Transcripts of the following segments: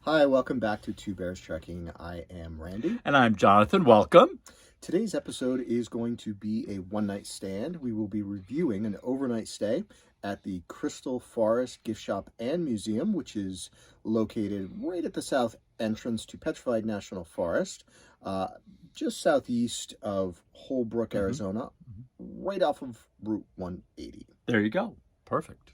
Hi, welcome back to Two Bears Trekking. I am Randy. And I'm Jonathan. Welcome. Today's episode is going to be a one-night stand. We will be reviewing an overnight stay at the Crystal Forest Gift Shop and Museum, which is located right at the south entrance to Petrified National Forest, just southeast of Holbrook, Arizona, right off of Route 180. There you go. Perfect.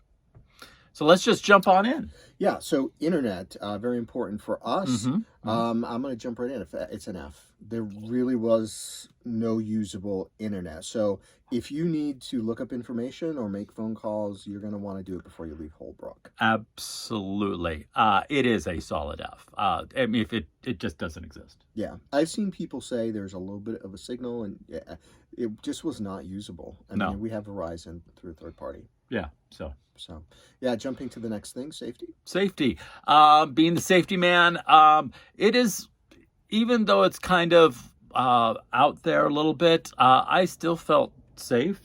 So let's just jump on in. Yeah, so internet, very important for us. I'm going to jump right in. It's an F. There really was no usable internet. So if you need to look up information or make phone calls, you're going to want to do it before you leave Holbrook. Absolutely. It is a solid F. I mean, if it just doesn't exist. Yeah, I've seen people say there's a little bit of a signal, and it just was not usable. I mean, we have Verizon through a third party. Yeah, So, yeah, jumping to the next thing, safety. Safety. Being the safety man, it is, even though it's kind of out there a little bit, I still felt safe.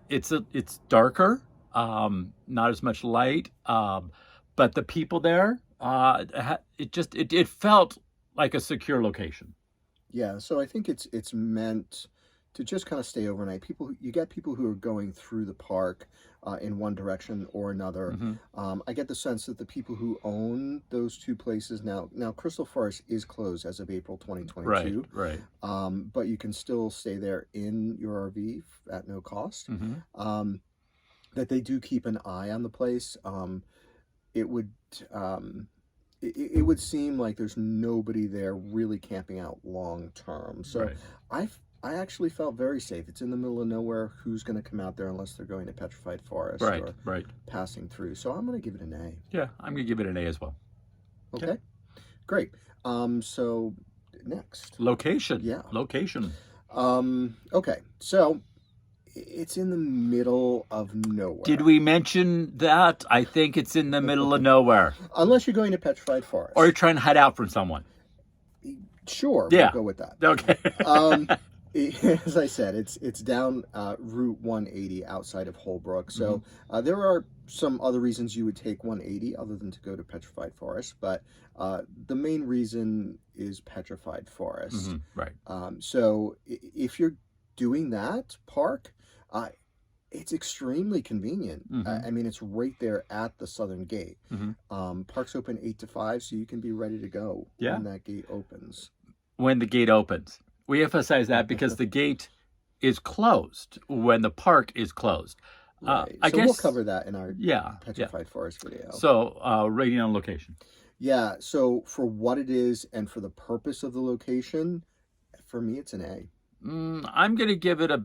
It's darker, not as much light, but the people there, it felt like a secure location. Yeah, so I think it's meant to just kind of stay overnight. You get people who are going through the park in one direction or another. I get the sense that the people who own those two places now Crystal Forest is closed as of April 2022. Right. But you can still stay there in your RV at no cost. That they do keep an eye on the place. It would seem like there's nobody there really camping out long term. So I actually felt very safe. It's in the middle of nowhere. Who's going to come out there unless they're going to Petrified Forest or passing through? So I'm going to give it an A. Yeah, I'm going to give it an A as well. Okay. Great. So next. Location. Yeah. Location. Okay. So it's in the middle of nowhere. Did we mention that? I think it's in the middle of nowhere. Unless you're going to Petrified Forest. Or you're trying to hide out from someone. Sure. Yeah. We'll go with that. Okay. As I said, it's down Route 180 outside of Holbrook. So there are some other reasons you would take 180 other than to go to Petrified Forest, but the main reason is Petrified Forest. So if you're doing that park, it's extremely convenient. I mean, it's right there at the southern gate. Park's open 8 to 5, so you can be ready to go when that gate opens. When the gate opens. We emphasize that because the gate is closed when the park is closed. Right. I guess we'll cover that in our Petrified Forest video. So, rating on location. Yeah, so for what it is and for the purpose of the location, for me, it's an A. I'm going to give it a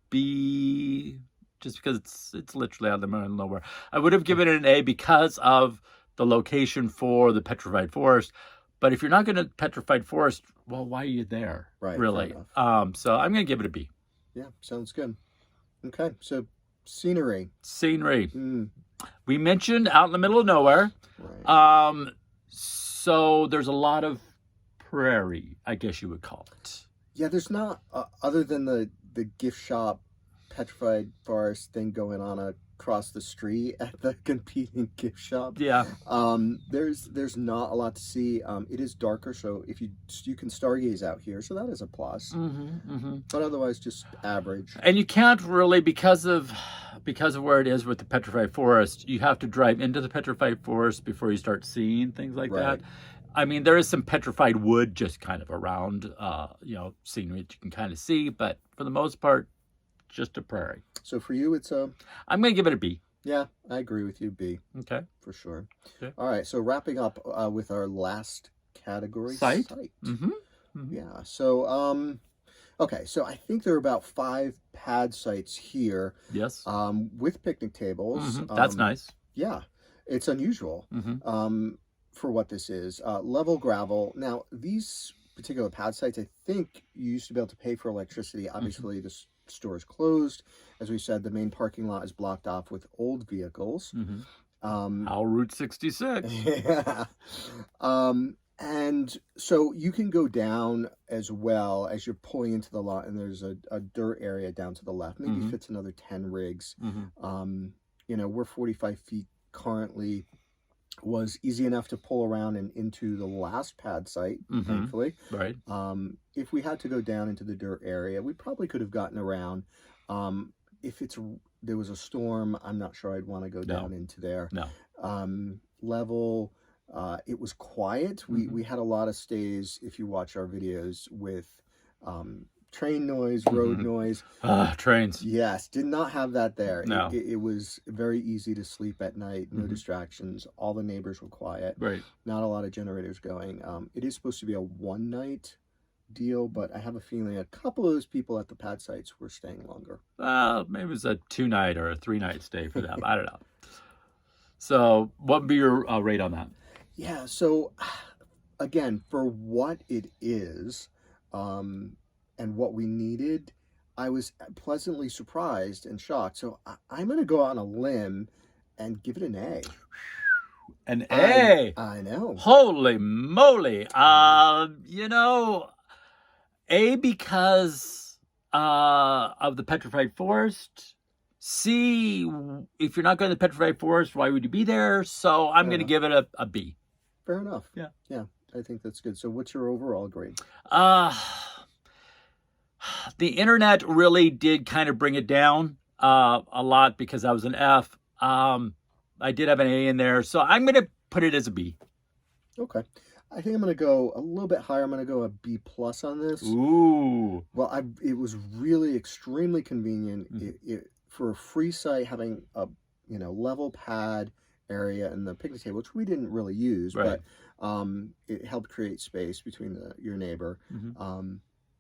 B just because it's literally out in the middle of nowhere. I would have given it an A because of the location for the Petrified Forest. But if you're not going to Petrified Forest, well, why are you there? Right. Really. So I'm going to give it a B. Yeah, sounds good. Okay, so scenery. We mentioned out in the middle of nowhere. Right. So there's a lot of prairie, I guess you would call it. Yeah, there's not, other than the gift shop Petrified Forest thing going on across the street at the competing gift shop. Yeah. There's not a lot to see. It is darker, so if you can stargaze out here, so that is a plus. But otherwise, just average. And you can't really, because of where it is with the Petrified Forest, you have to drive into the Petrified Forest before you start seeing things like that. I mean, there is some petrified wood just kind of around, scenery that you can kind of see, but for the most part, just a prairie. So for you, it's a... I'm going to give it a B. Yeah, I agree with you, B. Okay. For sure. Okay. All right, so wrapping up with our last category. Site. Yeah, so, okay, so I think there are about 5 pad sites here. Yes. With picnic tables. That's nice. Yeah, it's unusual for what this is. Level gravel. Now, these particular pad sites, I think you used to be able to pay for electricity. Obviously, the store is closed. As we said, the main parking lot is blocked off with old vehicles. How Route 66. Yeah. And so you can go down as well as you're pulling into the lot, and there's a dirt area down to the left. Maybe fits another 10 rigs. We're 45 feet currently was easy enough to pull around and into the last pad site, thankfully. Right. If we had to go down into the dirt area, we probably could have gotten around. If there was a storm, I'm not sure I'd want to go down into there. No. Level, it was quiet. We had a lot of stays, if you watch our videos, with train noise, road noise. Trains. Yes, did not have that there. No. It was very easy to sleep at night, no distractions. All the neighbors were quiet. Right. Not a lot of generators going. It is supposed to be a one-night deal, but I have a feeling a couple of those people at the pad sites were staying longer. Maybe it was a 2-night or a 3-night stay for them. I don't know. So what would be your rate on that? Yeah, so again, for what it is, and what we needed, I was pleasantly surprised and shocked. So I'm going to go on a limb and give it an A. An A? I know. Holy moly. You know, A because of the Petrified Forest. C, if you're not going to the Petrified Forest, why would you be there? So I'm going to give it a B. Fair enough. Yeah. Yeah, I think that's good. So what's your overall grade? The internet really did kind of bring it down a lot because I was an F. I did have an A in there, so I'm going to put it as a B. Okay. I think I'm going to go a little bit higher. I'm going to go a B+ on this. Ooh. Well, it was really extremely convenient. For a free site, having a level pad area and the picnic table, which we didn't really use, Right. but it helped create space between your neighbor.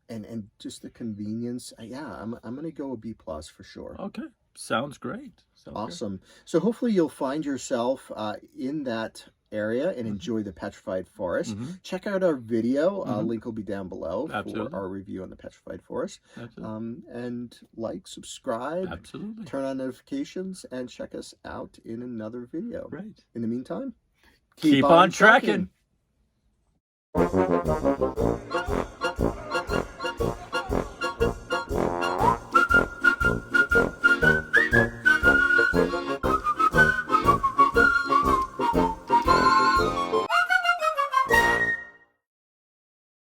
And just the convenience. Yeah, I'm going to go a B+ for sure. Okay. Sounds great. Awesome. So hopefully you'll find yourself in that area and enjoy the Petrified Forest. Check out our video. Link will be down below for our review on the Petrified Forest. And like, subscribe, turn on notifications, and check us out in another video. Right. In the meantime, keep on trekking.